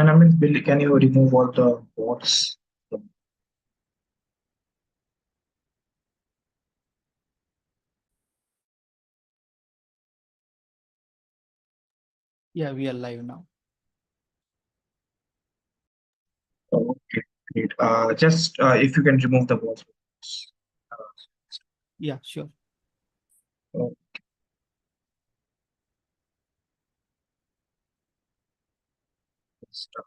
And I mean, Billy, can you remove all the bots? Yeah, we are live now. Okay, great. Just if you can remove the bots. Uh, Yeah, sure. oh, start.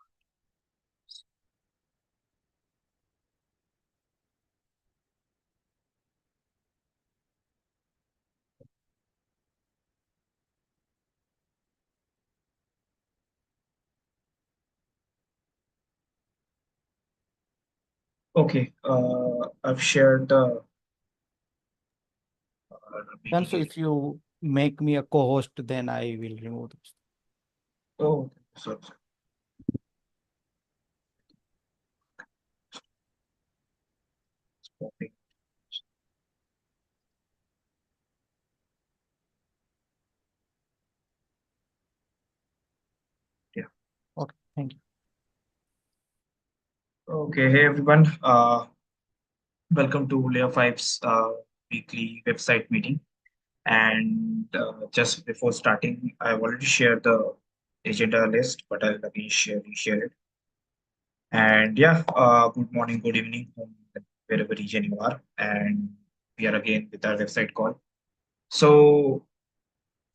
Okay, I've shared the And meeting so area. if you make me a co-host, then I will remove this. Oh, sorry. Okay. Yeah. Okay, thank you. Okay. Hey everyone. Welcome to Layer 5's weekly website meeting. And just before starting, I've already shared the agenda list, but I'll again reshare it. And yeah, good morning, good evening, from wherever region you are. And we are again with our website call. So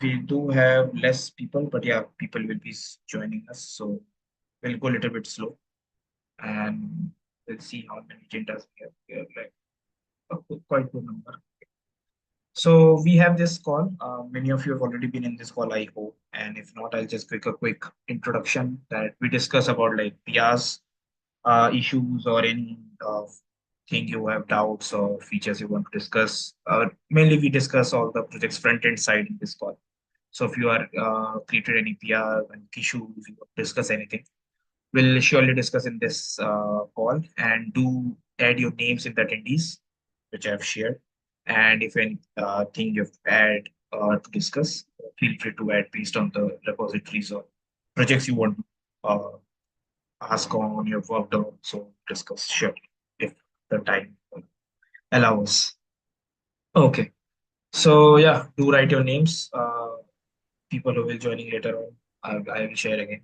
we do have less people, but yeah, people will be joining us. So we'll go a little bit slow and we'll see how many agendas we have. We have like a quite good number. So we have this call. Many of you have already been in this call, I hope. And if not, I'll just quick introduction that we discuss about like PRs, issues, or any thing you have doubts or features you want to discuss. Mainly, we discuss all the project's front end side in this call. So if you are created any PR and issues, you want to discuss anything, we'll surely discuss in this call and do add your names in the attendees, which I've shared. And if any thing you have to add to discuss, feel free to add based on the repositories or projects you want to ask on your worked on. So discuss surely if the time allows. Okay. So yeah, do write your names. People who will joining later on, I will share again.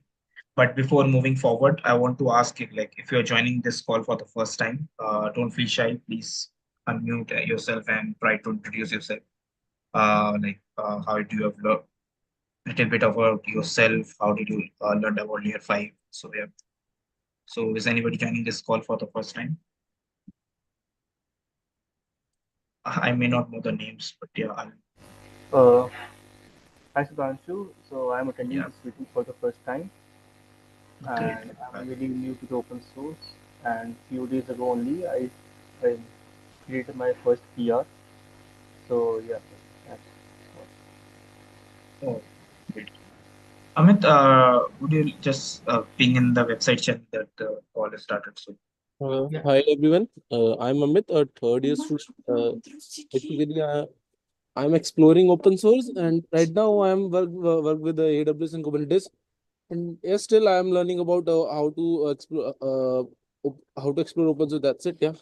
But before moving forward, I want to ask you, like, if you're joining this call for the first time, don't feel shy. Please unmute yourself and try to introduce yourself. How do you have learned little bit about yourself? How did you learn about Layer 5? So, yeah. So, is anybody joining this call for the first time? I may not know the names, but yeah, Uh, Hi Sudhanshu. So I'm attending yeah, this meeting for the first time, great. and I'm very new to the open source. And few days ago only, I created my first PR. So yeah, that's Oh, great. Amit, would you just ping in the website chat that the call is started soon? Yeah. Hi everyone, I'm Amit, a third year student. Basically, I'm exploring open source, and right now I'm work with the AWS and Kubernetes. And yes, still I'm learning about how to explore open source. That's it. Yeah.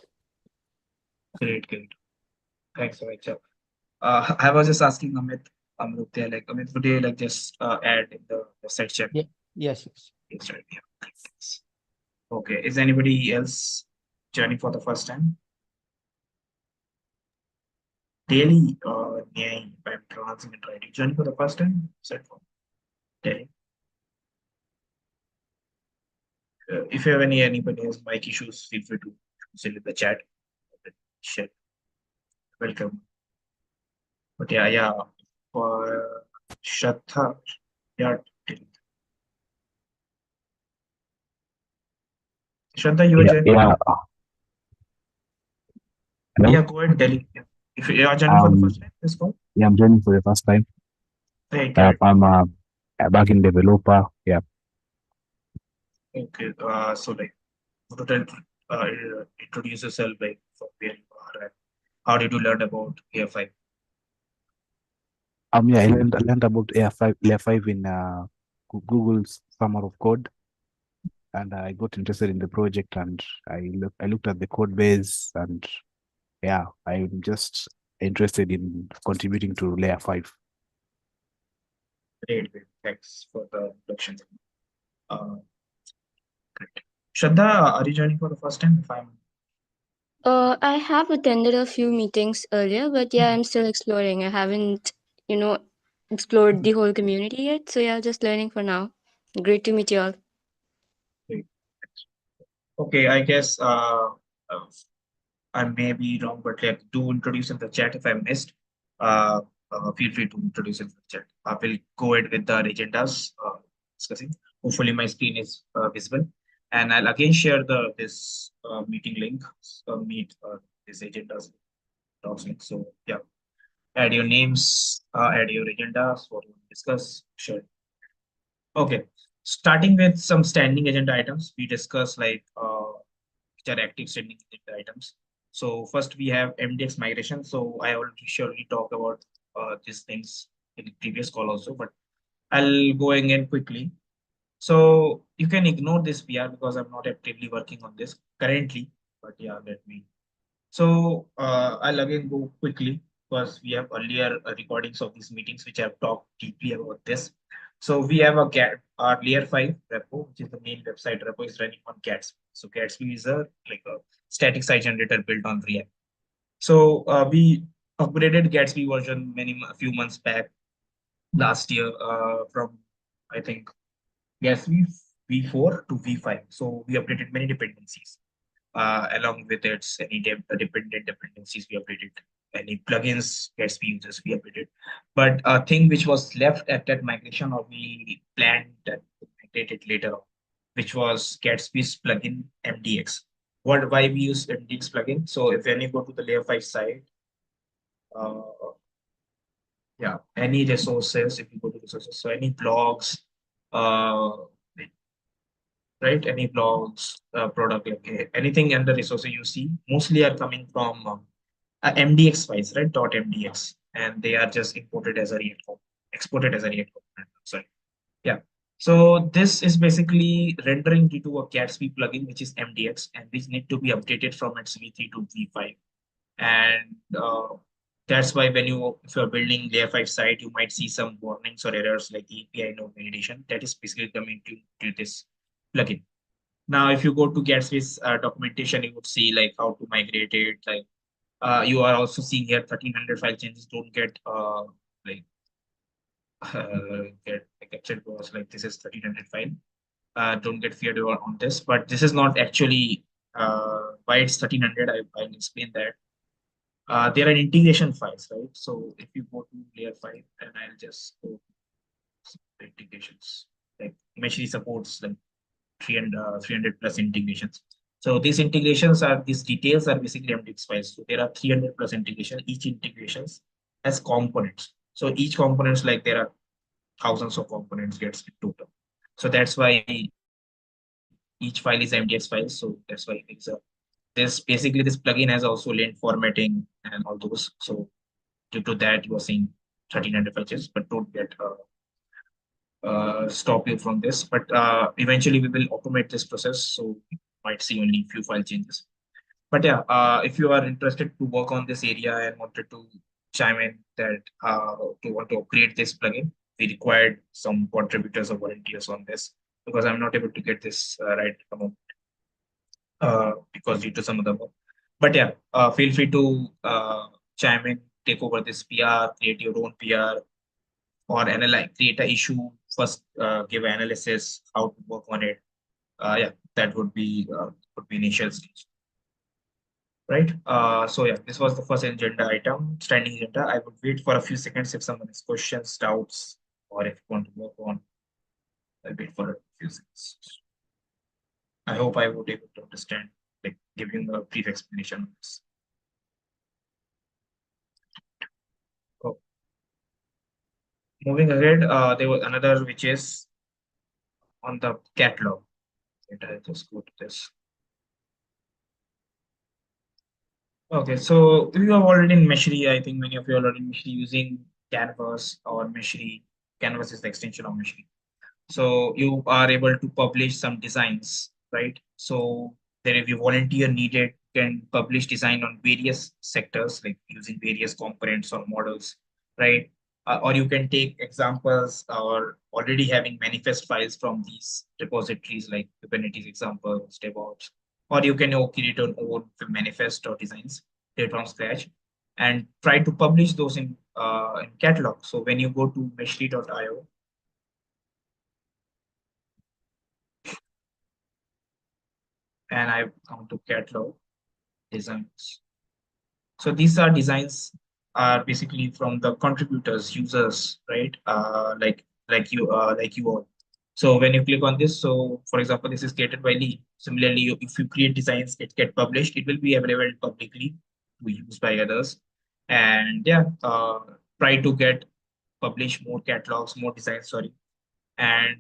Great, great. Thanks so much. I was just asking Amit, Amrutya, like Amit, would you like just add in the website chat? Yeah. Yes, yes. Yes, right. Yeah. Thanks. Okay. Is anybody else joining for the first time? Daily, Nyai, if I'm pronouncing it right. You joining for the first time? Set for Daily. If you have anybody has mic issues, feel free to send in the chat. Share. Welcome. But yeah, yeah. For Shraddha, yeah. Shraddha, you are Yeah, joining? yeah. Hello. Yeah, go ahead, Delhi. Yeah. If you are joining for the Um, first time, let's go. yeah, I'm joining for the first time. Hey, correct. I'm a backend developer. Yeah. Okay. So like, would you introduce yourself, like, from where you are and how did you learn about AFI? Yeah, I learned about Layer 5 in Google's Summer of Code, and I got interested in the project, and I looked at the code base, and yeah, I'm just interested in contributing to layer 5. Great, great. Thanks for the introduction. Great. Shraddha, are you joining for the first time? If I'm I have attended a few meetings earlier, but yeah, I'm still exploring. I haven't, explored the whole community yet. So yeah, just learning for now. Great to meet you all. great. Okay, I guess I may be wrong, but like do introduce in the chat if I missed. Uh, Feel free to introduce in the chat. I will go ahead with the agendas discussing. Hopefully my screen is visible, and I'll again share this meeting link. This agendas docs link. So yeah, add your names, add your agendas, what you want to discuss. Sure. Okay, starting with some standing agenda items, we discuss like which are active standing agenda items. So first we have MDX migration. So I already surely talked about these things in the previous call also, but I'll go again quickly. So you can ignore this PR because I'm not actively working on this currently, but yeah, let me. So I'll again go quickly because we have earlier recordings of these meetings which have talked deeply about this. So we have our layer 5 repo, which is the main website repo is running on Gatsby. So Gatsby is a static site generator built on React. So we upgraded Gatsby version a few months back last year from I think Gatsby V4 to V5. So we updated many dependencies. Along with its any dependent dependencies we updated, any plugins Gatsby users we updated. But a thing which was left at that migration or we planned that to migrate it later on, which was Gatsby's plugin MDX. Why we use MDX plugin? So if any go to the layer 5 side, uh, yeah, any resources, if you go to resources, so any blogs, uh, right? Any blogs, product, like anything under resources you see, mostly are coming from MDX files, right? .mdx, and they are just imported as a React component, exported as a React component. Sorry, yeah. So this is basically rendering due to a Gatsby plugin, which is MDX, and which need to be updated from its V3 to V5. And that's why when if you're building layer 5 site, you might see some warnings or errors like the API node validation. That is basically coming to this plugin. Now, if you go to Gatsby's documentation, you would see like how to migrate it. Like you are also seeing here 1300 file changes don't get like get captured because like this is 1300 file. Don't get feared on this, but this is not actually why it's 1300. I'll explain that. There are integration files, right? So if you go to layer 5, and I'll just go to the integrations. Like Meshery supports like 300 plus integrations. So these details are basically MDX files. So there are 300 plus integration. Each integrations has components. So each components, like there are thousands of components gets in total. So that's why each file is MDX file. So that's why it's this plugin has also lint formatting and all those. So due to that, you are seeing 1300 files, but don't get stop you from this. But eventually we will automate this process. So you might see only few file changes. But yeah, if you are interested to work on this area and wanted to chime in that to want to upgrade this plugin, we required some contributors or volunteers on this because I'm not able to get this right at the moment because due to some of the work. But yeah, feel free to chime in, take over this PR, create your own PR, or create an issue first, give analysis, how to work on it. Yeah, that would be initial stage. Right. So yeah, this was the first agenda item, standing agenda. I would wait for a few seconds if someone has questions, doubts, or if you want to work on. I'll wait for a few seconds. I hope I would be able to understand, like giving a brief explanation of this. Oh. Moving ahead, there was another which is on the catalog. Let I just go to this. Okay, so you have already in Meshery. I think many of you are already in Meshery using Canvas or Meshery. Canvas is the extension of Meshery. So you are able to publish some designs, right? So there if you volunteer needed, you can publish design on various sectors, like using various components or models, right? Or you can take examples or already having manifest files from these repositories like Kubernetes examples, DevOps, or you can create your own manifest or designs there from scratch and try to publish those in catalog. So when you go to meshri.io, and I come to catalog designs. So these are designs are basically from the contributors, users, right? Like you all. So when you click on this, so for example, this is created by Lee. Similarly, if you create designs, it get published, it will be available publicly to use by others. And yeah, try to get publish more catalogs, more designs, sorry. And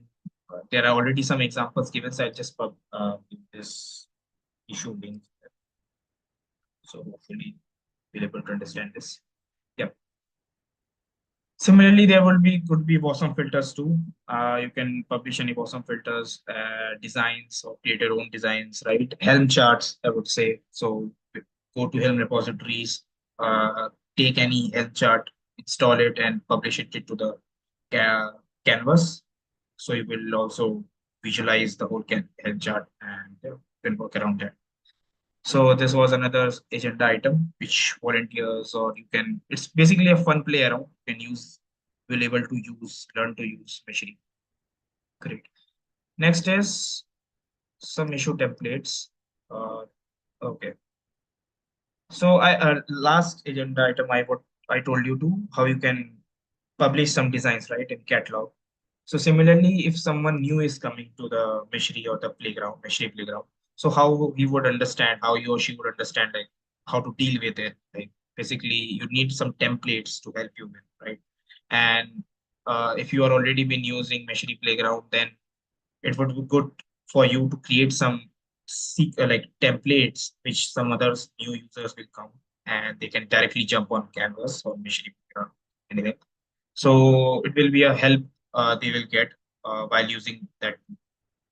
there are already some examples given, so I'll just give this issue link. So hopefully be able to understand this. Yeah. Similarly, there will be could be boson filters too. You can publish any boson filters, designs, or create your own designs, right? Helm charts, I would say. So go to Helm repositories, uh, take any Helm chart, install it, and publish it into the canvas. So you will also visualize the whole Helm chart and you can work around that. So this was another agenda item which volunteers or you can, it's basically a fun play around. You can use, will able to use, learn to use machine. Great. Next is some issue templates. Okay. So last agenda item I told you to how you can publish some designs, right, in catalog. So similarly, if someone new is coming to the Meshri or the playground, Meshri playground, so how he would understand, how he or she would understand like how to deal with it. Like basically, you need some templates to help you with, right? And if you are already been using Meshri playground, then it would be good for you to create some like templates which some others new users will come and they can directly jump on Canvas or Meshri playground, anything. So it will be a help they will get while using that.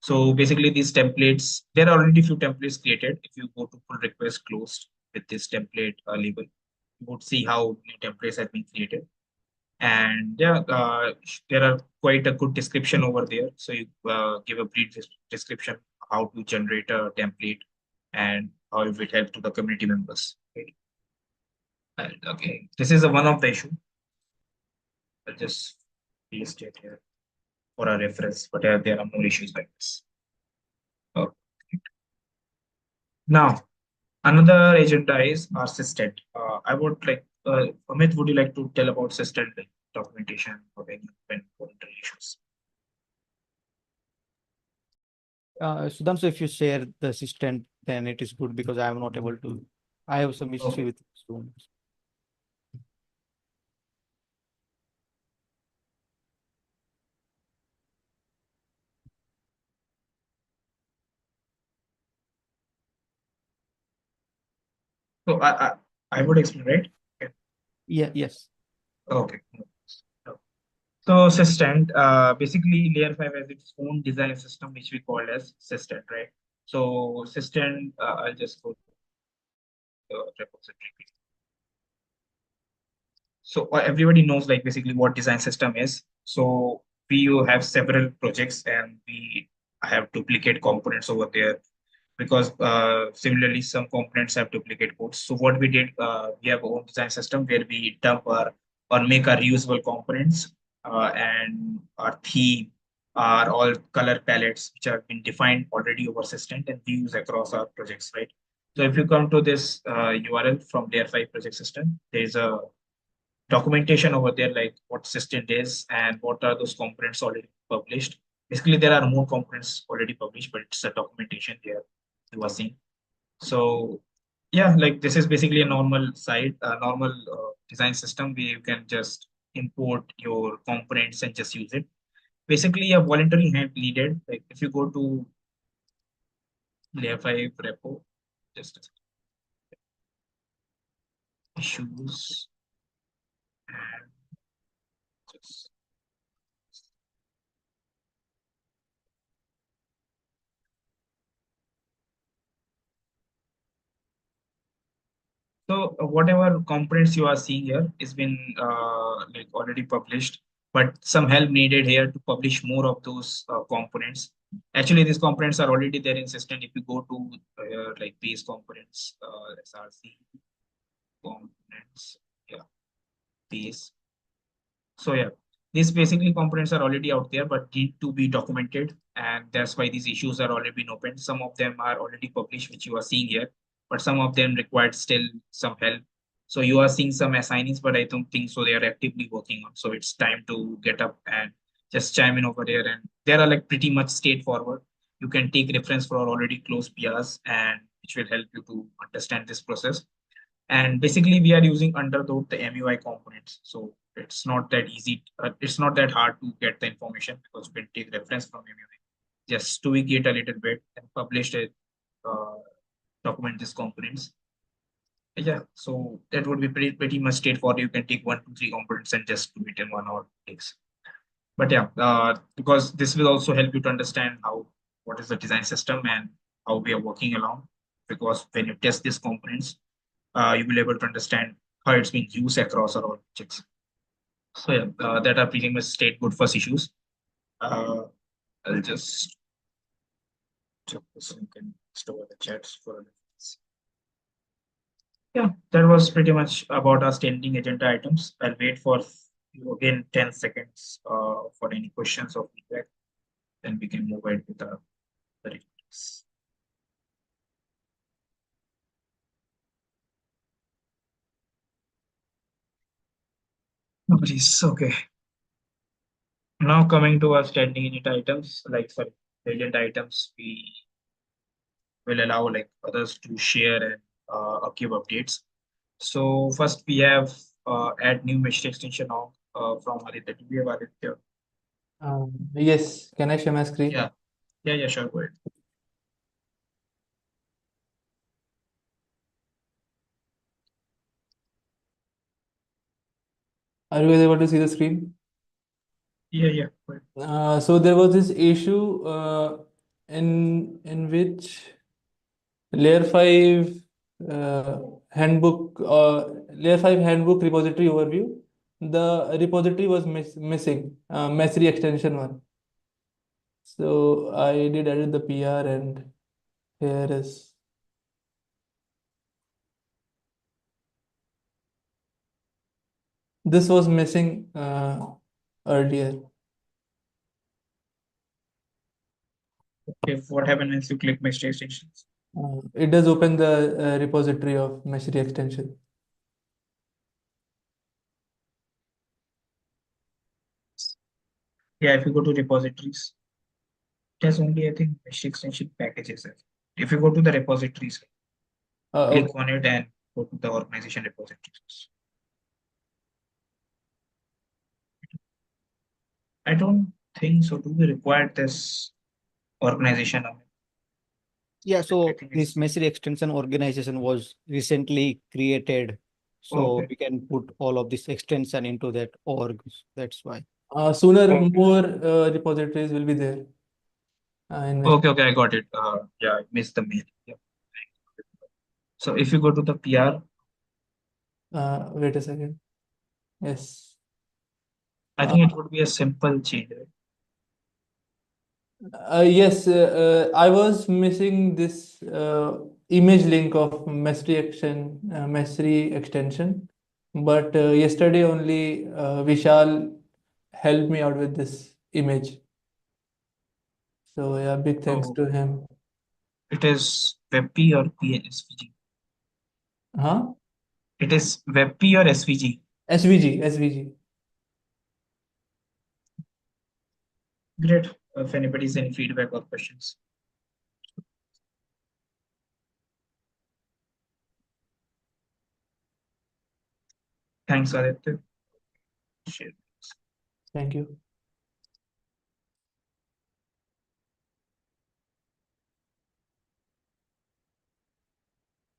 So basically these templates, there are already few templates created. If you go to pull request closed with this template label, you would see how new templates have been created. And yeah, there are quite a good description over there. So you give a brief description how to generate a template and how it will help to the community members. Right? And okay, this is one of the issue. I'll just paste it here for a reference, but there are more issues like this. Okay. Now, another agenda is our assistant. I would like, Amit, would you like to tell about assistant documentation or any voluntary issues? Sudhanshu, if you share the assistant, then it is good because I am not able to. I have some issue Okay. with students. So I would explain, right? Okay. Yeah, yes. Okay. So assistant, basically layer 5 has its own design system, which we call as assistant, right? So assistant, I'll just go to the repository. So everybody knows like basically what design system is. So we have several projects and we have duplicate components over there because similarly some components have duplicate codes. So what we did, we have our own design system where we dump our or make our reusable components and our theme are all color palettes which have been defined already over assistant and we use across our projects, right? So if you come to this URL from layer 5 project system, there's a documentation over there, like what system is and what are those components already published. Basically, there are more components already published, but it's a documentation there you are seeing. So yeah, like this is basically a normal site, a normal design system where you can just import your components and just use it. Basically, a voluntary hand needed. Like if you go to layer 5 repo, just issues and just So whatever components you are seeing here is been like already published, but some help needed here to publish more of those components. Actually, these components are already there in system. If you go to like base components, SRC components, yeah, base. So yeah, these basically components are already out there, but need to be documented, and that's why these issues are already been opened. Some of them are already published, which you are seeing here, but some of them required still some help. So you are seeing some assignees, but I don't think so. They are actively working on. So it's time to get up and just chime in over there. And they are like pretty much straightforward. You can take reference for already closed PRs, and which will help you to understand this process. And basically, we are using underload the MUI components. So it's not that easy. It's not that hard to get the information because we can take reference from MUI. Just tweak it a little bit and publish it, uh, document these components. Yeah, so that would be pretty much straightforward. You can take 1, 2, 3 components and just do it in 1 hour takes. But yeah, because this will also help you to understand what is the design system and how we are working along. Because when you test these components, you will be able to understand how it's being used across our objects. So yeah, that are pretty much state good first issues. I'll just check this and can store the chats for reference. Yeah, that was pretty much about our standing agenda items. I'll wait for you again 10 seconds for any questions or feedback. Then we can move ahead with the reports. Nobody's okay. Now coming to our standing unit items, like sorry, agenda items, we will allow like others to share and give updates. So first we have add new message extension now from Aditya. Do we have Aditya? Yes, can I share my screen? Yeah, sure, go ahead. Are you guys able to see the screen? Yeah, go ahead. So there was this issue in which layer 5 handbook layer 5 handbook repository overview, the repository was missing Mesri extension one. So I did edit the PR and here is this was missing earlier. Okay, what happens once you click message extensions? It does open the repository of Mesri extension. Yeah, if you go to repositories, it has only I think message extension packages. If you go to the repositories, click Okay. on it and go to the organization repositories. I don't think so. Do we require this organization? Yeah, so I think this it's Mesri extension organization was recently created. So okay. we can put all of this extension into that org. That's why. Sooner Okay. more repositories will be there. Okay, I got it. Yeah, I missed the mail. Yeah. So if you go to the PR, Wait a second. Yes. I think it would be a simple change, right? Yes, I was missing this image link of Mesri extension, but yesterday only Vishal helped me out with this image. So yeah, big thanks So to him. it is WebP or SVG? Huh? It is WebP or SVG? SVG. Great. If anybody's any feedback or questions. Thanks, Aditya. Share. Thank you.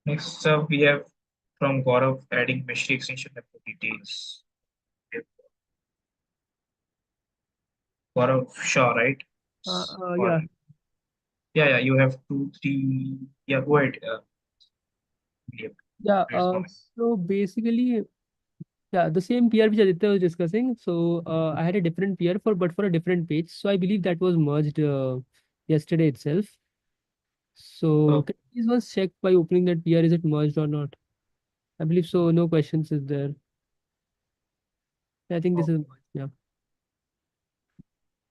Next up, we have from Gaurav adding Mesri extension for details. Gaurav Shah, right? Yeah. Yeah, you have 2, 3. Yeah, go ahead. Yeah. Yeah, Please comment. so basically, yeah, the same PR which Aditya was discussing. So I had a different PR but for a different page. So I believe that was merged yesterday itself. So Oh, can you please once check by opening that PR, is it merged or not? I believe so. No questions is there. I think this is merged. Yeah.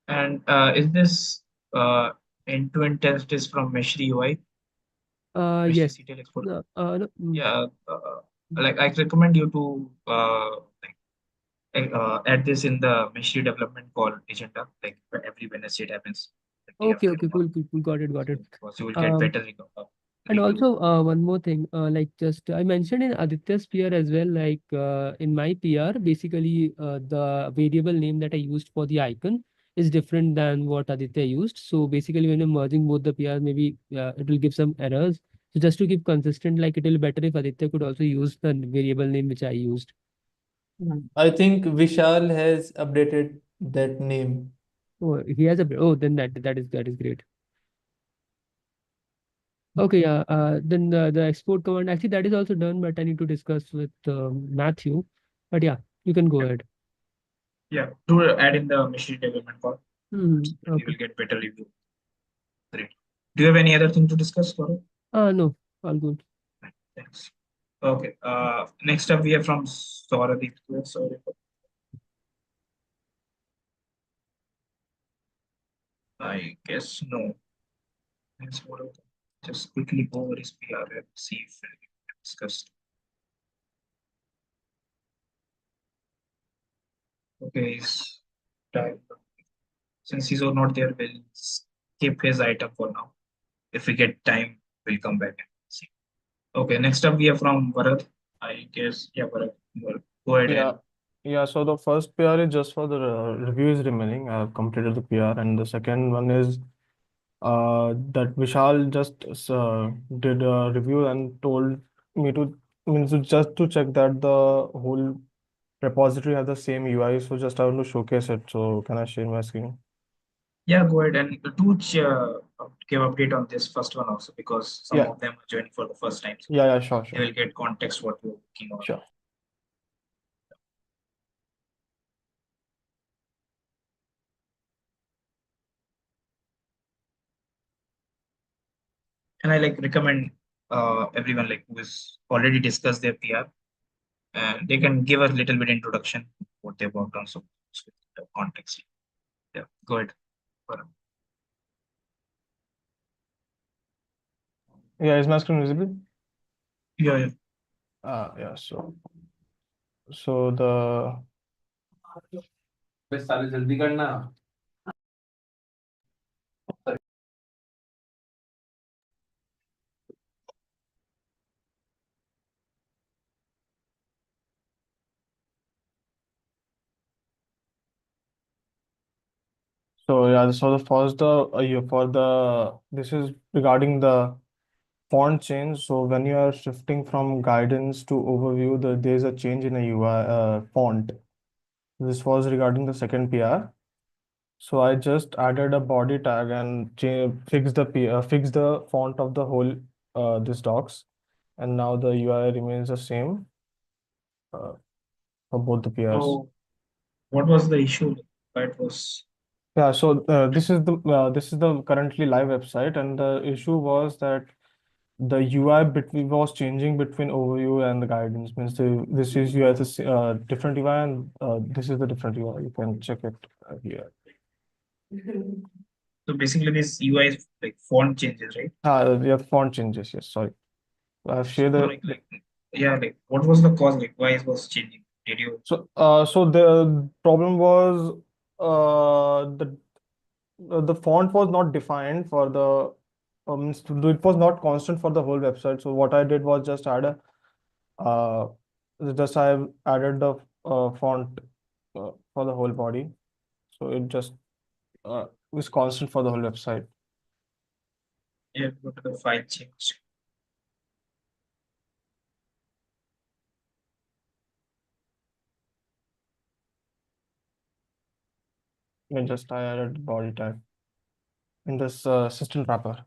and is this end-to-end test is from Meshri UI, Meshri Yes. CTL export? No, no, Yeah, like I recommend you to add this in the Meshri development call agenda, like every Wednesday it happens. Like day Okay, after okay, tomorrow. cool. Got it. So, because you will get Um, better And review. also, one more thing, like just I mentioned in Aditya's PR as well, like in my PR, basically the variable name that I used for the icon is different than what Aditya used. So basically, when you're merging both the PRs, maybe it will give some errors. So just to keep consistent, like it will be better if Aditya could also use the variable name which I used. I think Vishal has updated that name. Oh, he has then that is great. Okay, yeah. Then the export command actually that is also done, but I need to discuss with Matthew. But yeah, you can go ahead. Yeah, do add in the Meshri development call. You Okay. will get better review. Great. Do you have any other thing to discuss, Gaurav? No, all good. Thanks. Okay. Next up we have from Saurabh. Sorry. I guess no. Thanks, Gaurav. Just quickly go over his PR and see if we discussed. Okay, he's time. Since he's not there, we'll skip his item for now. If we get time, we'll come back and see. Okay, next up we have from Bharat. I guess, yeah, Bharat, go ahead Yeah, and yeah. So the first PR is just for the review is remaining. I've completed the PR, and the second one is that Vishal just did a review and told me to means to just to check that the whole repository has the same UI. So just I want to showcase it. So can I share my screen? yeah, go ahead and do give update on this first one also because some Yeah, of them are joining for the first time. So yeah, sure, they sure, will get context what you're working on. sure. And I like recommend everyone like who is already discussed their PR and they can give a little bit introduction what they worked on. So with the context. Yeah, go ahead. Bharat. Yeah, is my screen visible? Yeah, yeah. Yeah. So the साले जल्दी करना So yeah, so the first for the this is regarding the font change. So when you are shifting from guidance to overview, there's a change in a UI font. This was regarding the second PR. So I just added a body tag and fix the font of the whole this docs, and now the UI remains the same uh, for both the PRs. So what was the issue? It was Yeah, so this is the currently live website, and the issue was that the UI between was changing between overview and the guidance. Means this is UI is different UI, and this is the different UI. You can check it here. so basically this UI is like font changes, right? Yeah, font changes. Yes, sorry. I have shared So the like yeah, like what was the cause? Like why it was changing? Did you so the problem was the the font was not defined for the it was not constant for the whole website. So what I did was just add a uh, just I added the font for the whole body. So it just was constant for the whole website. yeah, go to the file change? And just I added body tag in this system wrapper.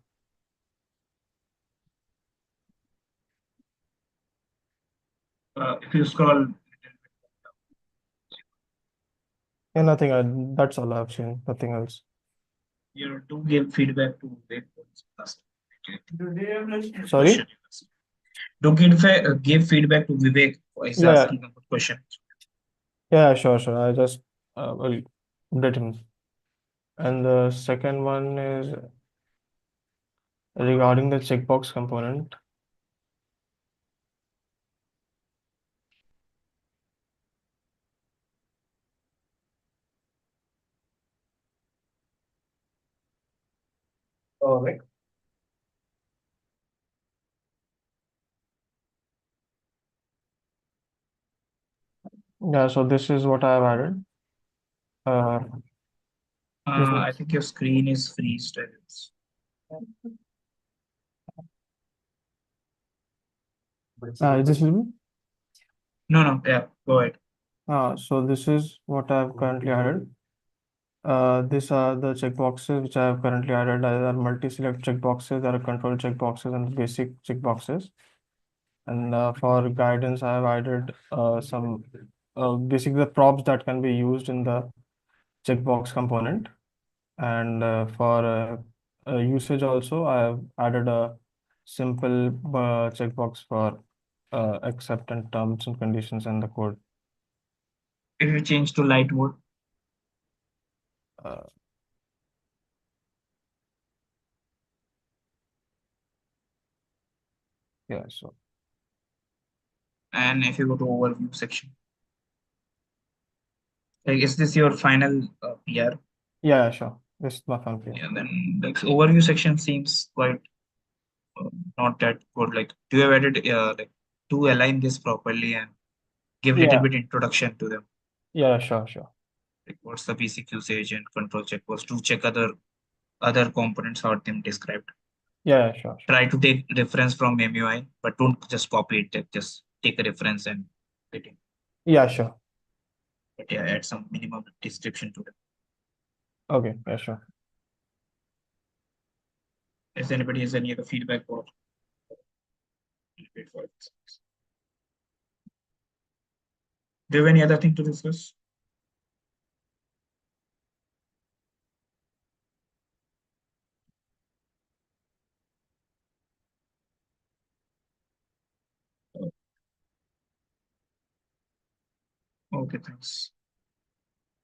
If you scroll, Yeah, nothing. That's all I've seen. Nothing else. you do give feedback to Vivek. Sorry? Question. Do give feedback to Vivek. He's Yeah, asking a good question. yeah, sure. I just will update him. And the second one is regarding the checkbox component. All right. Yeah, so this is what I've added. This I is think your screen is freezed. is this visible? No, yeah, go ahead. So this is what I've currently added. These are the checkboxes which I have currently added. There are multi-select checkboxes, there are control checkboxes, and basic checkboxes. And for guidance, I have added some basically the props that can be used in the checkbox component. And for usage also, I have added a simple checkbox for accept and terms and conditions in the code. If you change to light mode, Uh, yeah, so and if you go to overview section, like, is this your final PR? yeah, sure. This is my fun Yeah, then like overview section seems quite not that good. Like, do you have added like to align this properly and give little Yeah, bit introduction to them? yeah, sure. Like, what's the basic usage and control checkbox to check other components how them described. Yeah, sure. Try to take reference from MUI, but don't just copy it. Just take a reference and fit in. Yeah, sure. But yeah, add some minimum description to them. Okay, yeah, sure. If anybody has any other feedback or wait for it. Do you have any other thing to discuss? Okay, thanks.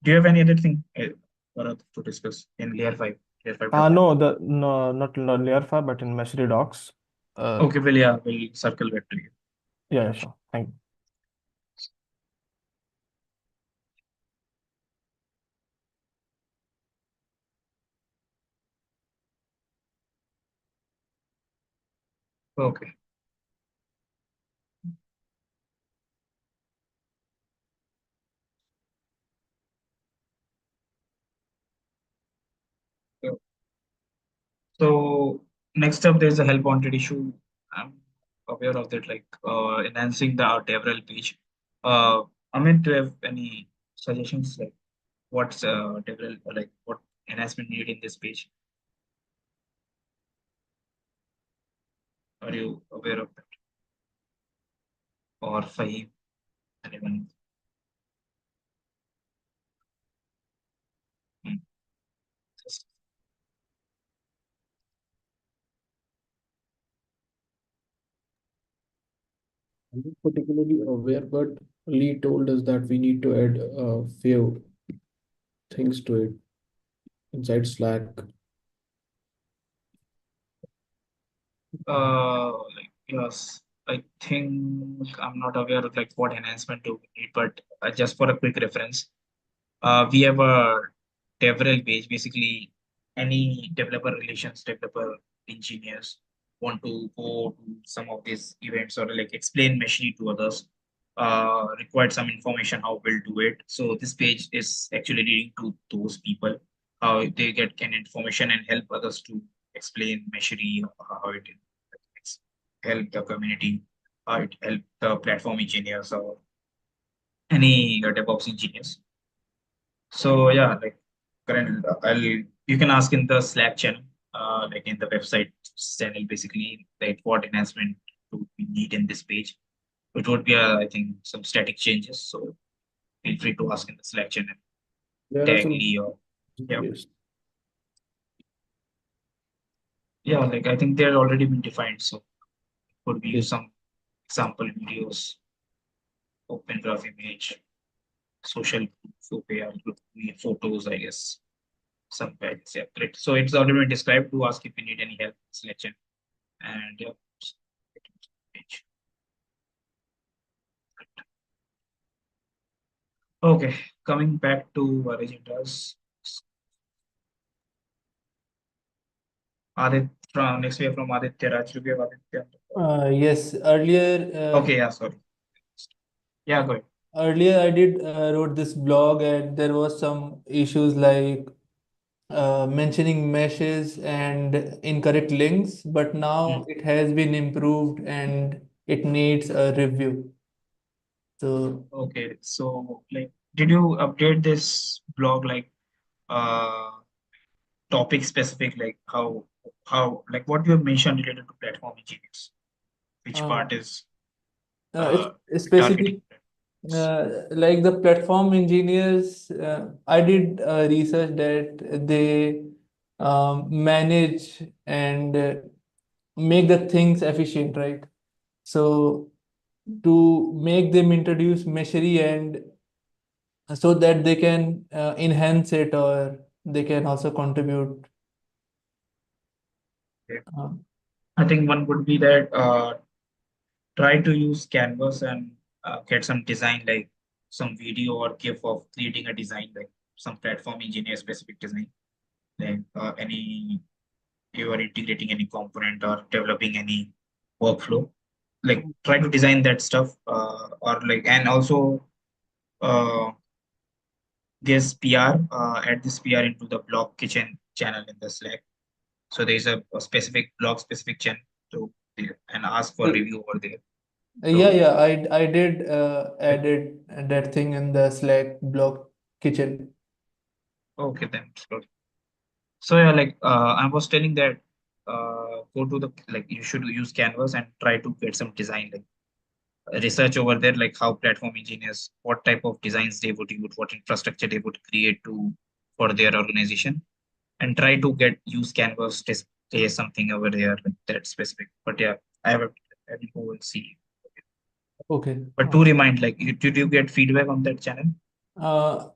Do you have any other thing to discuss in layer 5? No, not layer 5, but in Messery docs. Okay, well, yeah, we'll circle back to you. Yeah, sure. Thank you. Okay. So next up, there's a help wanted issue. I'm aware of that, like enhancing the Devrel page. Amit, do you have any suggestions, like what's Devrel, like what enhancement needed in this page? Are you aware of that? Or Fahim? Anyone? Hmm. I'm not particularly aware, but Lee told us that we need to add a few things to it inside Slack. Like, yes, I think I'm not aware of like what enhancement do we need, but just for a quick reference, we have a Devrel page. Basically, any developer relations, developer engineers want to go to some of these events or like explain Meshri to others, required some information how we'll do it. So this page is actually leading to those people, how they get can information and help others to explain Meshri, how it help the community, how it help the platform engineers or any DevOps engineers. So yeah, like current, you can ask in the Slack channel, like in the website channel, basically, like what enhancement do we need in this page. it would be, I think, some static changes. So feel free to ask in the Slack channel, There are tag some. Lee or yeah, Yes. yeah. Like I think they're already been defined. So could be Yes. some example videos, open graph image, social proof, photos, I guess. Some pages, yeah, great. So it's already been described. To ask if you need any help, selection, and yeah, page. Okay, coming back to our agendas. Aditya from next we have from Aditya Raj. Do we have Aditya? Yes, earlier, Okay, yeah, sorry. Yeah, go ahead. earlier I did wrote this blog, and there was some issues like mentioning meshes and incorrect links, but now it has been improved and it needs a review. So Okay, so like, did you update this blog like topic specific, like how like what you have mentioned related to platform engineers? Which uh, part is it's specific. targeting? Like the platform engineers, I did research that they manage and make the things efficient, right? So to make them introduce Meshery and so that they can enhance it or they can also contribute. Okay. Um, I think one would be that try to use Canvas and get some design, like some video or GIF of creating a design, like some platform engineer specific design, like any you are integrating any component or developing any workflow, like try to design that stuff, or like, and also uh, there's PR, add this PR into the blog kitchen channel in the Slack. So there's a specific blog specific channel to there and ask for review over there. yeah, I did added that thing in the Slack blog kitchen. Okay, then it's good. So yeah, like I was telling that go to the, like you should use Canvas and try to get some design, like research over there, like how platform engineers, what type of designs they would use, what infrastructure they would create to for their organization, and try to get use Canvas to say something over there like that specific. But yeah, I have a people will see. Okay. But to remind, like, did you get feedback on that channel? Uh,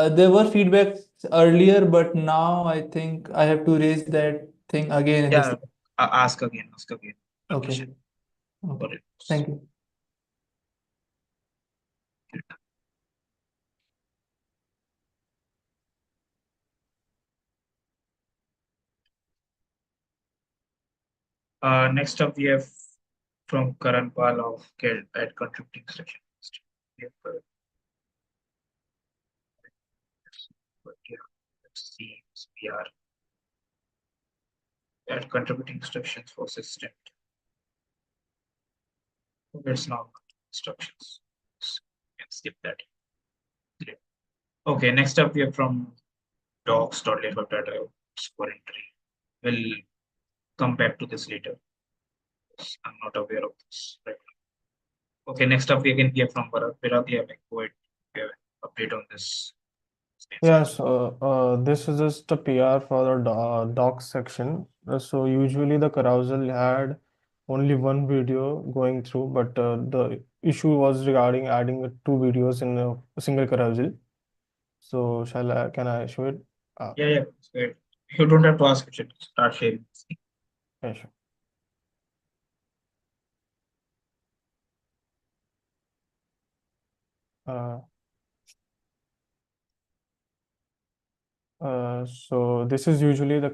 there were feedbacks earlier, but now I think I have to raise that thing again in Yeah, this. ask again, Okay. Permission for Okay. it. Thank you. Next up, we have from Karan Pal of Get at Contributing Section. We have, but yeah, let's see, we are at contributing instructions for system. It's not instructions. So you can skip that. Great. Okay, next up we have from docs.layout.io for entry. We'll come back to this later. I'm not aware of this right now. Okay, next up we can hear from Bharat. Bharat, yeah, like go ahead, give an update on this. Yes, this is just a PR for the docs section. So usually the carousel had only one video going through, but the issue was regarding adding two videos in a single carousel. So can I show it? Yeah, it's great. You don't have to ask, you should start sharing. Yeah, sure. Uh, so this is usually this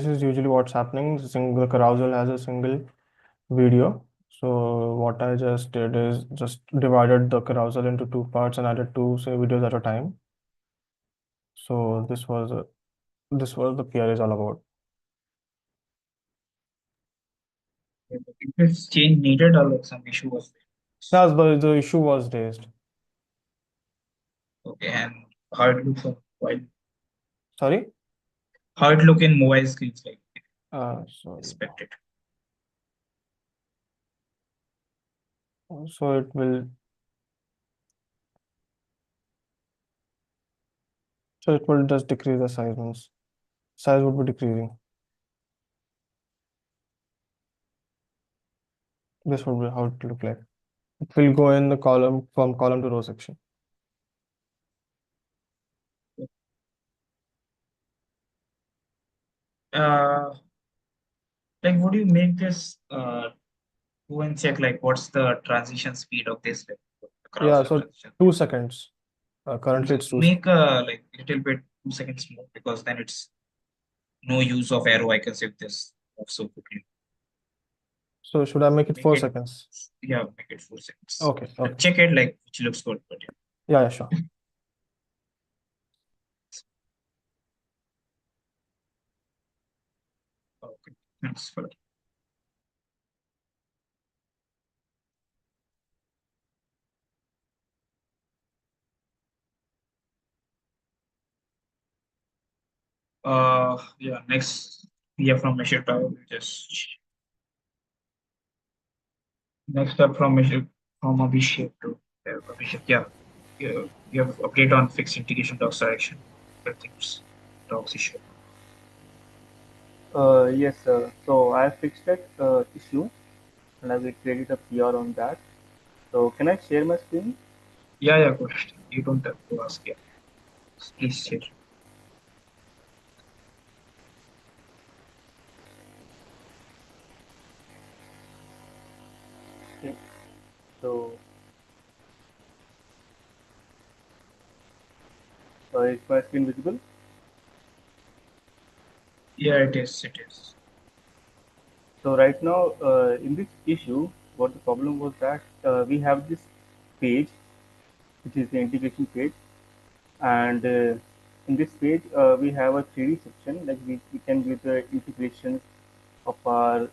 is usually what's happening. The carousel has a single video. So what I just did is just divided the carousel into two parts and added two, say, videos at a time. So this was the PR is all about. Is change needed or like some issue was there? Yes, the issue was raised. Okay, and how it looks on mobile? Sorry? How it look in mobile screens, like Sorry. expected. So it will just decrease the size, means size would be decreasing. This would be how it look like. It will go in the column from column to row section. Uh, like, would you make this go and check like what's the transition speed of this like, across Yeah, the so transition? 2 seconds. Currently it's 2 Make like little bit 2 seconds more because then it's no use of arrow icons if this moves so quickly. So should I make it Make 4 it- seconds? Yeah, make it 4 seconds. Okay, okay. Check it like which looks good, but yeah. Yeah, sure. Okay, thanks for that. Yeah, next we have from Mishita. Just next up from Abhishek to Abhishek. Yeah, you have update on fixed integration docs direction. Things docs issue. Yes, so I fixed that issue and I will create a PR on that. So can I share my screen? Yeah, go ahead. You don't have to ask. Yeah, please share. Okay. So is my screen visible? Yeah, it is. It is. So right now in this issue, what the problem was that we have this page, which is the integration page, and in this page we have a 3D section, like we can do the integration of our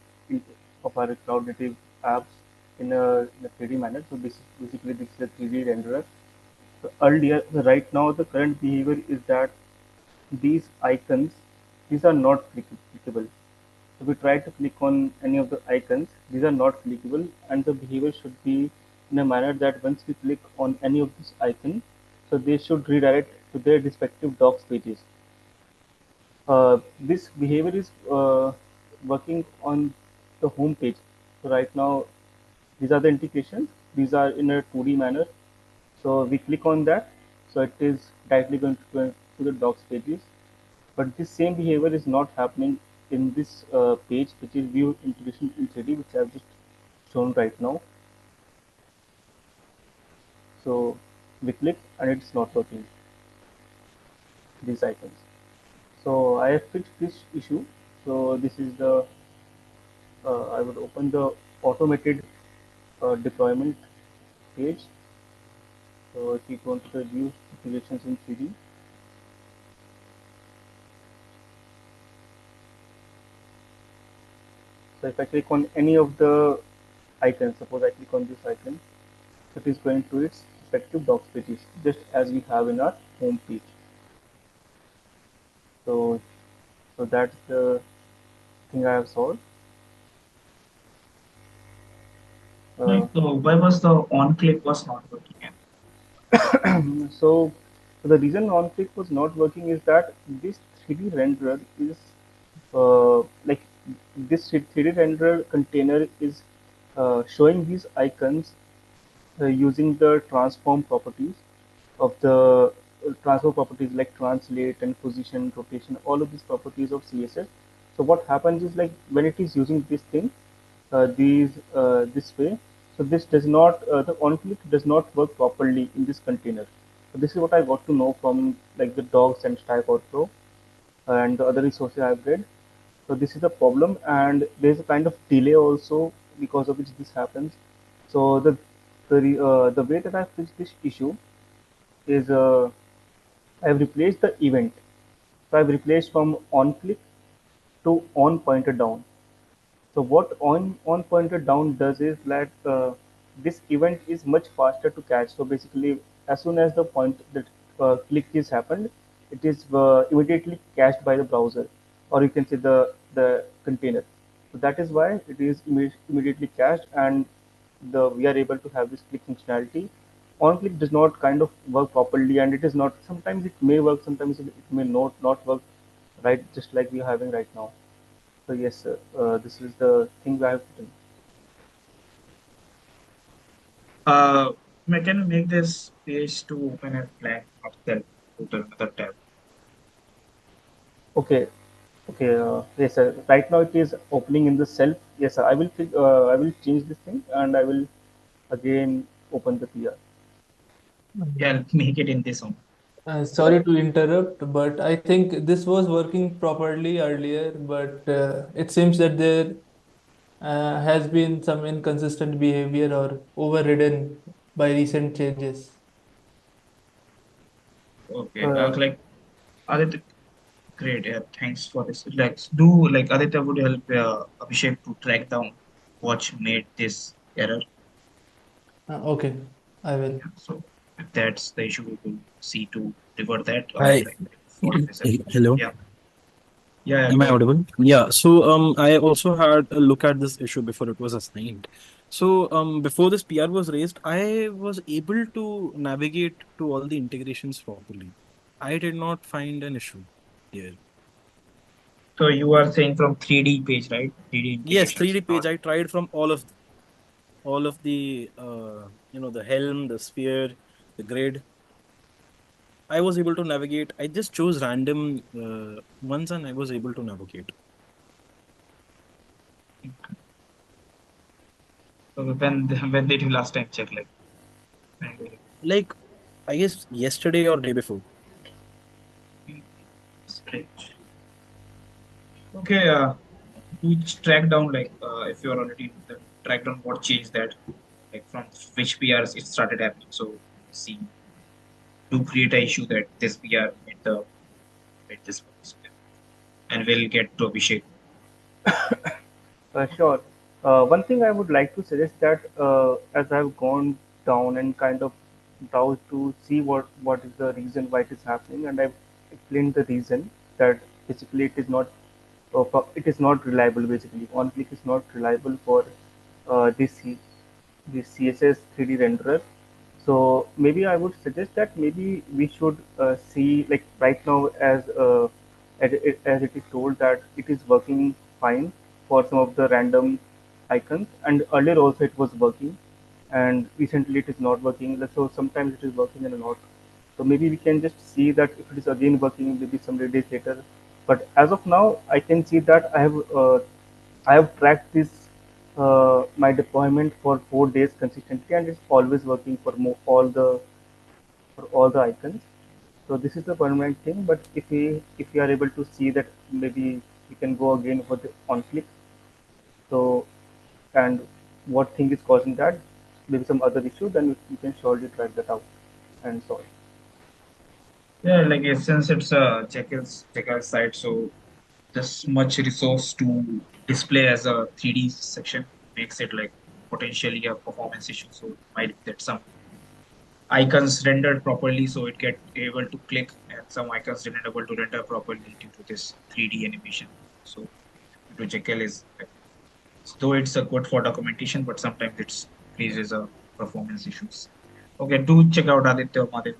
of our cloud native apps in a 3D manner. So this is basically this is a 3D renderer. So earlier, right now, the current behavior is that these icons, these are not clickable. So we try to click on any of the icons, these are not clickable, and the behavior should be in a manner that once we click on any of these icons, so they should redirect to their respective docs pages. This behavior is working on the home page. So right now, these are the integrations. These are in a 2D manner. So we click on that. So it is directly going to go to the docs pages. But this same behavior is not happening in this page, which is view integration in 3D, which I have just shown right now. So we click and it's not working, these icons. So I have fixed this issue. So this is the, I would open the automated deployment page. So if you go to the view integrations in 3D, so if I click on any of the icons, suppose I click on this icon, it is going to its respective docs pages, just as we have in our home page. So that's the thing I have solved. So why was the on click was not working? So the reason on click was not working is that this 3D renderer is like this 3D renderer container is showing these icons using the transform properties of the transform properties like translate and position, rotation, all of these properties of CSS. So what happens is like when it is using this thing, this way, so this does not the on click does not work properly in this container. So this is what I got to know from like the docs and Stack.out Pro and the other resources I've read. So this is the problem, and there's a kind of delay also because of which this happens. So the way that I fixed this issue is I've replaced the event. So I've replaced from on click to on pointer down. So what on pointer down does is that this event is much faster to catch. So basically, as soon as the point that click is happened, it is immediately cached by the browser, or you can say the container. So that is why it is immediately cached, and we are able to have this click functionality. On click does not kind of work properly, and it is not. Sometimes it may work, sometimes it may not work, right? Just like we are having right now. So yes, sir, this is the thing I have put in. Can you make this page to open a blank of cell to another tab? Okay, okay, yes, sir. Right now it is opening in the self. Yes, sir. I will change this thing, and I will again open the PR. Yeah, make it in this one. Sorry to interrupt, but I think this was working properly earlier, but it seems that there has been some inconsistent behavior or overridden by recent changes. Okay, Uh, like Aditya, great. Yeah, thanks for this. Like Aditya would help Abhishek to track down what made this error. Okay, I will. So if that's the issue, we will see to revert that or Hi. like follow this. Hello. Yeah, yeah, Am go I ahead. audible? Yeah. So I also had a look at this issue before it was assigned. So before this PR was raised, I was able to navigate to all the integrations properly. I did not find an issue here. So you are saying from 3D page, right? 3D Yes, integrations. 3D page. I tried from all of the the helm, the sphere, the grid. I was able to navigate. I just chose random ones and I was able to navigate. So when did you last time check like? Like I guess yesterday or day before. Strange. Okay, to track down like if you are already track down what changed that, like from which PRs it started happening. So see, to create a issue that this PR made this mistake. And we'll get to Abhishek. Sure. One thing I would like to suggest that as I've gone down and kind of browsed to see what is the reason why it is happening, and I've explained the reason that basically it is not reliable. Basically, OnClick is not reliable for this CSS 3D renderer. So maybe I would suggest that maybe we should see like right now as it is told that it is working fine for some of the random icons, and earlier also it was working, and recently it is not working. So sometimes it is working and not. So maybe we can just see that if it is again working maybe some days later. But as of now, I can see that I have tracked this my deployment for 4 days consistently, and it's always working for all the icons. So this is the permanent thing. But if we are able to see that maybe we can go again for the on click. So and what thing is causing that? Maybe some other issue. Then we can surely track that out and solve. Yeah, like since it's a Jekyll site, so this much resource to display as a 3D section makes it like potentially a performance issue. So might get some icons rendered properly, so it get able to click, and some icons didn't able to render properly due to this 3D animation. So due to Jekyll is though it's a good for documentation, but sometimes it's creates a performance issues. Okay, do check out Aditya Madhav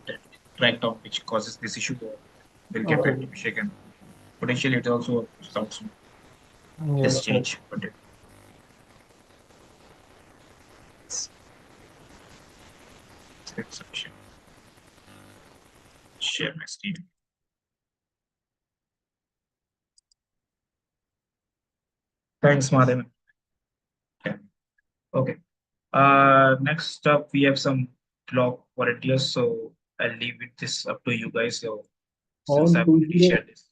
track down which causes this issue. We'll get back to Abhishek, and potentially it also results in this change. But it's share my screen. Thanks, Madhav. Okay. Next up, we have some blog volunteers. So I'll leave this up to you guys. So since On I've already shared this.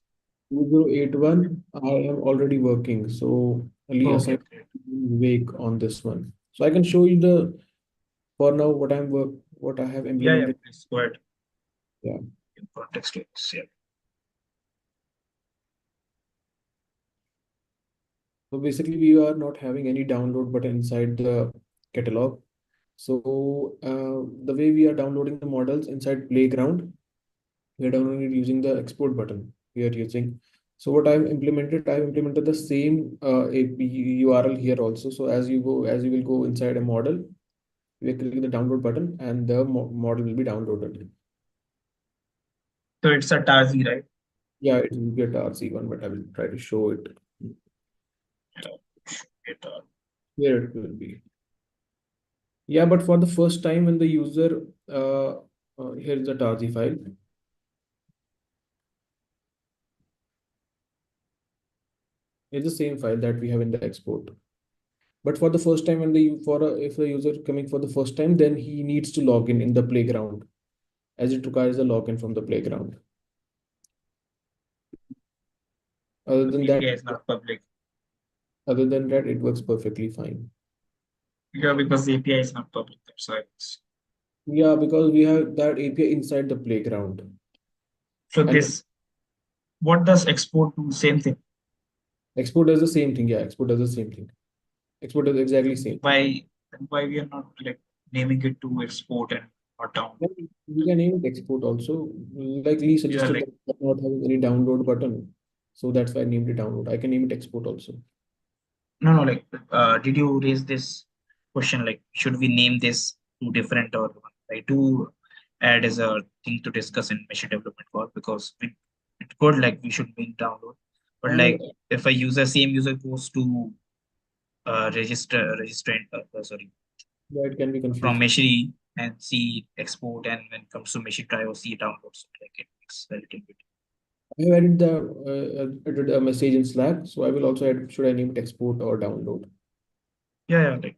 2081, I am already working. So Ali Okay, assigned great. Vivek on this one. So I can show you for now what I have Yeah, implemented. please go ahead. Yeah. In context, yeah. So basically, we are not having any download button inside the catalog. So the way we are downloading the models inside Playground, we are downloading it using the export button we are using. So what I've implemented the same AP URL here also. So as you will go inside a model, We click the download button and the model will be downloaded. So it's a Tarzi, right? Yeah, it will get RC1, but I will try to show it. It, Here it will be. Yeah, but for the first time when the user, here is the Tarzi file. It's the same file that we have in the export. But for the first time, when if the user coming for the first time, then he needs to log in the playground, as it requires a login from the playground. Other than that, API is not public. it works perfectly fine. Yeah, because the API is not public. That's why Yeah, because we have that API inside the playground. so And this, what does export do? Same thing. export does the same thing. Yeah, export does the same thing. Export does exactly same. Why we are not like naming it to export and not down? You can name it export also. Like Lee suggested, like- that not having any download button. So that's why I named it download. I can name it export also. No, like, did you raise this question? Like, should we name this two different or one? Like, to add as a thing to discuss in machine development call, because it could like we should mean download, but like if a same user goes to sorry, Yeah, it can be confusing. from Meshri and see export, and when it comes to Meshri try or see downloads, like it makes a little bit. I have added a message in Slack, so I will also add, should I name it export or download? Yeah, like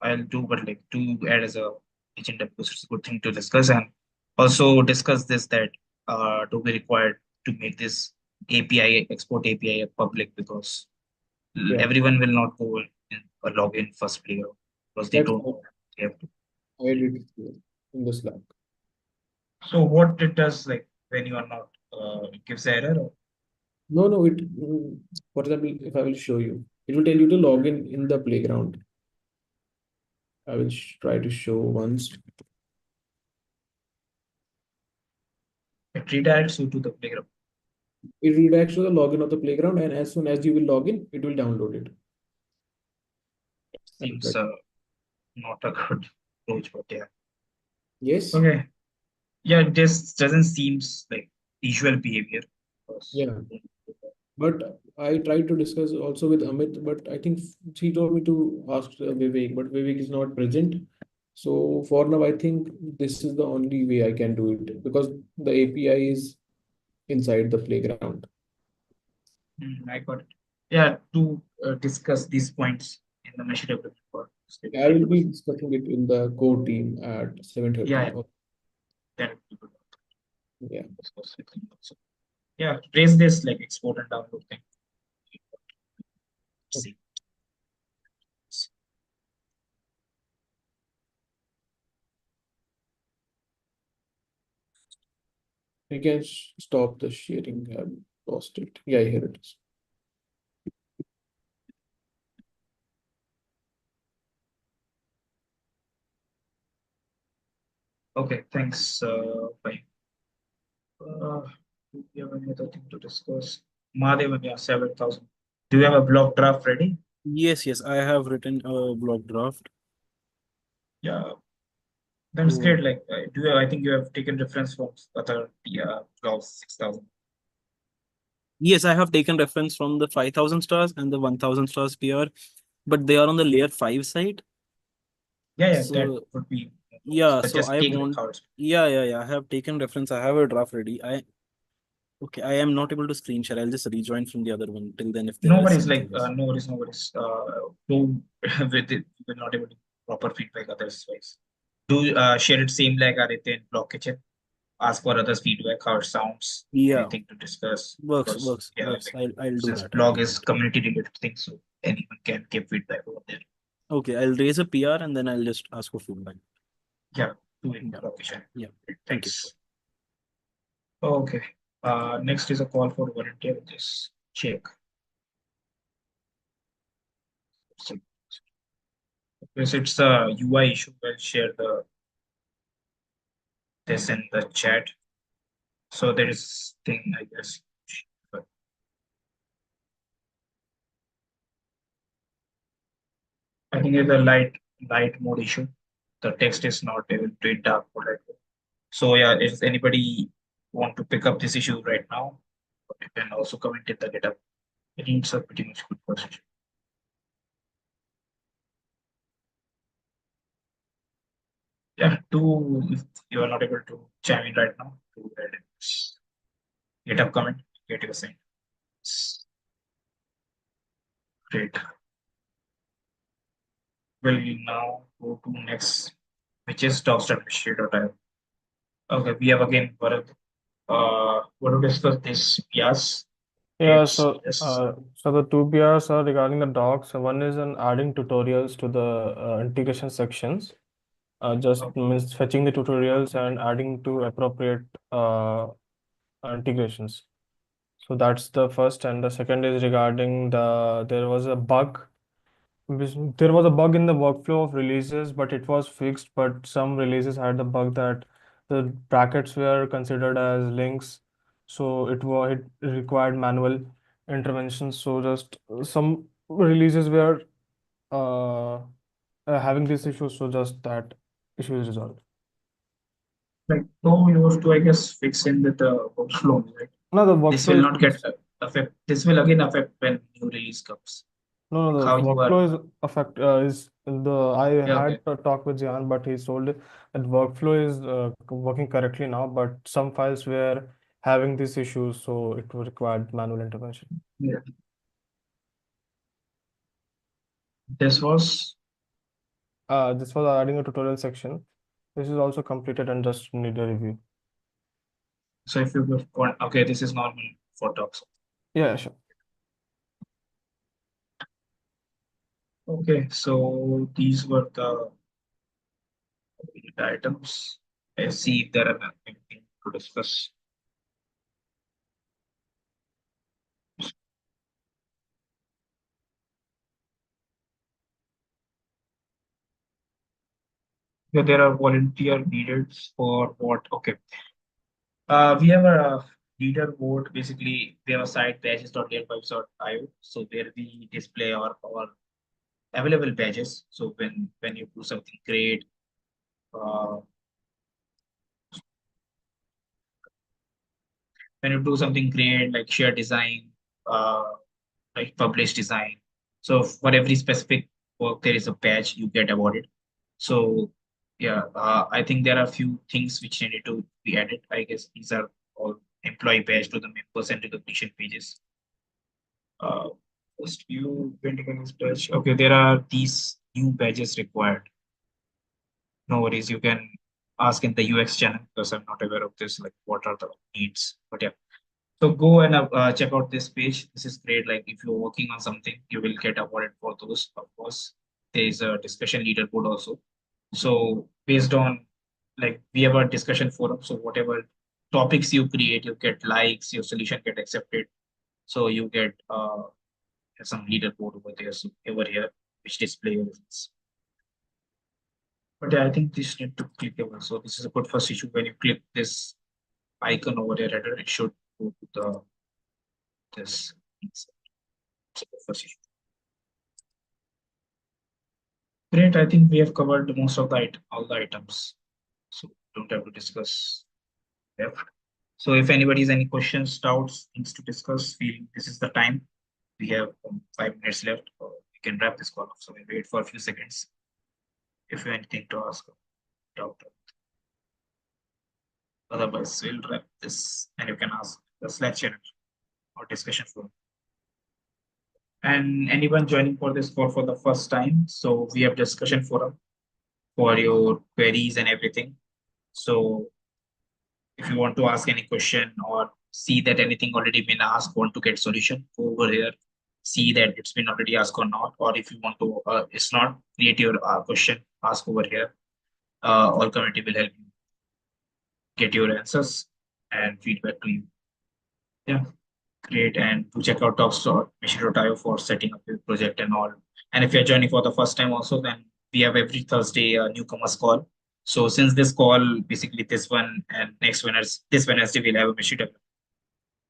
I'll do, but like to add as a agenda, because it's a good thing to discuss, and also discuss this that do be required to make this API export API public, because everyone will not go in a login first playground because they That's don't fine. know. They have to. I added it here in the Slack. So what it does, like when you are not, it gives error or? No, for example, if I will show you, it will tell you to log in the playground. I will try to show once. It redirects you to the playground. It redirects to the login of the playground, and as soon as you will log in, it will download it. Seems not a good approach, but yeah. Yes. Okay. Yeah, this doesn't seems like usual behavior. Yeah. But I tried to discuss also with Amit, but I think he told me to ask Vivek, but Vivek is not present. So for now, I think this is the only way I can do it, because the API is inside the playground. I got it. Yeah, to discuss these points in the machine development part. I will be discussing it in the core team at 7:30. Yeah. Okay. That would be good. Yeah. Yeah, raise this like export and download thing. See. You can stop the sharing. I've lost it. Yeah, here it is. Okay, thanks. Bye. Do you have any other thing to discuss? Mahadevan, yeah, 7,000. Do you have a block draft ready? Yes, I have written a block draft. Yeah, that's great. Like, I think you have taken reference from other blogs 6,000. Yes, I have taken reference from the 5,000 stars and the 1,000 stars PR, but they are on the layer 5 side. Yeah, So, that would be. Yeah, but so just I take want. records. Yeah, I have taken reference. I have a draft ready. Okay, I am not able to screen share. I'll just rejoin from the other one. Till then, if there No is worries, like something else. no worries. Do with it, we're not able to proper feedback others wise. Do share it same like Aditya in Block Kitchen. Ask for others' feedback, how it sounds, Yeah. anything to discuss. Works. Yeah, Works. like, I'll do since that. blog is community related thing, so anyone can give feedback over there. Okay, I'll raise a PR and then I'll just ask for feedback. Yeah, do it. Okay, Yeah. Thanks. Okay. Next is a call for volunteer. Just check. So, because it's a UI issue, I'll share this in the chat. So there is thing, I guess. But I think it's a light mode issue. the text is not able to read dark mode right now. So yeah, if anybody want to pick up this issue right now, you can also comment in the GitHub. It needs a pretty much good position. Yeah, if you are not able to chime in right now, to GitHub comment, get your sign. Great. We'll now go to next, which is docs.mystery.io. Okay, we have again Bharat. Want to discuss this? Yes. Yeah, It's so yes. so the two PRs are regarding the docs. One is on adding tutorials to the integration sections. Just Okay. means fetching the tutorials and adding to appropriate integrations. So that's the first, and the second is regarding there was a bug. There was a bug in the workflow of releases, but it was fixed. But some releases had the bug that the brackets were considered as links, so it required manual intervention. So just some releases were having this issue, so just that issue is resolved. Like, no, you have to, I guess, fix in with the workflow, right? No, the This workflow will is not get fixed. affect. This will again affect when new release comes. No, Like the how you are. workflow is affect is the I Yeah, had okay. a talk with Jan, but he told that workflow is working correctly now, but some files were having these issues, so it required manual intervention. Yeah. This was. This was adding a tutorial section. This is also completed and just need a review. So if you want, okay, this is normal for docs. Yeah, sure. Okay, so these were the items. Let's see if there are anything to discuss. Yeah, there are volunteer needed for what? Okay. We have a leaderboard. Basically, we have a site badges.learn5.io. So where we display our available badges. So when you do something great, uh, like share design, like publish design. So for every specific work, there is a badge you get awarded. So yeah, I think there are a few things which needed to be added. I guess these are all employee badge to the members and recognition pages. First view, Pentagon's badge. Okay, there are these new badges required. No worries, you can ask in the UX channel because I'm not aware of this, like what are the needs. But yeah, so go and check out this page. This is great. Like if you're working on something, you will get awarded for those. Of course, there is a discussion leaderboard also. So based on like we have a discussion forum. So whatever topics you create, you get likes, your solution get accepted. So you get some leaderboard over there. So over here, which display your results. But yeah, I think this need to click over. So this is a good first issue. When you click this icon over there, it should go to the this. So the first issue. Great. I think we have covered most of all the items. So don't have to discuss left. So if anybody has any questions, doubts, things to discuss, feel this is the time. We have 5 minutes left. We can wrap this call off. So we'll wait for a few seconds. If you have anything to ask, doubt. Otherwise, we'll wrap this and you can ask the Slack channel or discussion forum. And anyone joining for this call for the first time, so we have discussion forum for your queries and everything. So if you want to ask any question or see that anything already been asked, want to get solution, go over here, see that it's been already asked or not. Or if you want to, it's not, create your question, ask over here. All community will help you get your answers and feedback to you. Yeah, great. And to check out docs.mystery.io for setting up your project and all. And if you're joining for the first time also, then we have every Thursday a newcomers call. So since this call, basically this one and next Wednesday, this Wednesday we'll have a mystery development.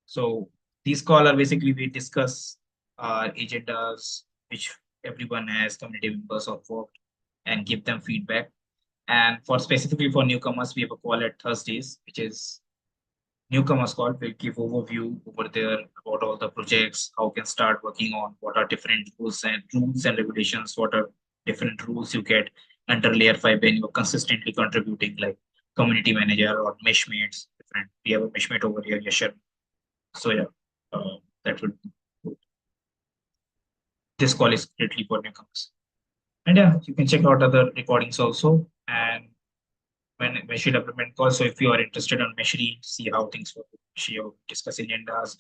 So these call are basically we discuss agendas which everyone has, community members of work, and give them feedback. And for specifically for newcomers, we have a call at Thursdays, which is newcomers call. We'll give overview over there about all the projects, how you can start working on, what are different rules and regulations, what are different rules you get under layer 5 when you're consistently contributing, like community manager or meshmates. Different. We have a meshmate over here, Yashar. So yeah, that would be good. This call is strictly for newcomers. And yeah, you can check out other recordings also. And when Meshi development call. So if you are interested on Meshri, see how things work. Meshi, discuss agendas,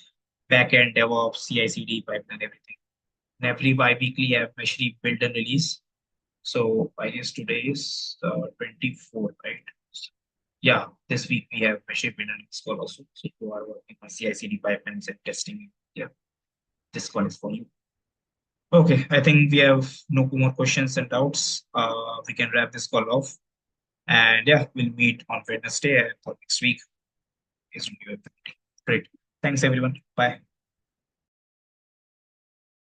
backend, DevOps, CI/CD, pipeline, everything. And every bi-weekly, I have Meshri build and release. So I guess today is 24, right? Yeah, this week we have Meshri build and release call also. So if you are working on CI/CD pipelines and testing, yeah, this call is for you. Okay, I think we have no more questions and doubts. We can wrap this call off. And yeah, we'll meet on Wednesday for next week. Great. Thanks, everyone. Bye.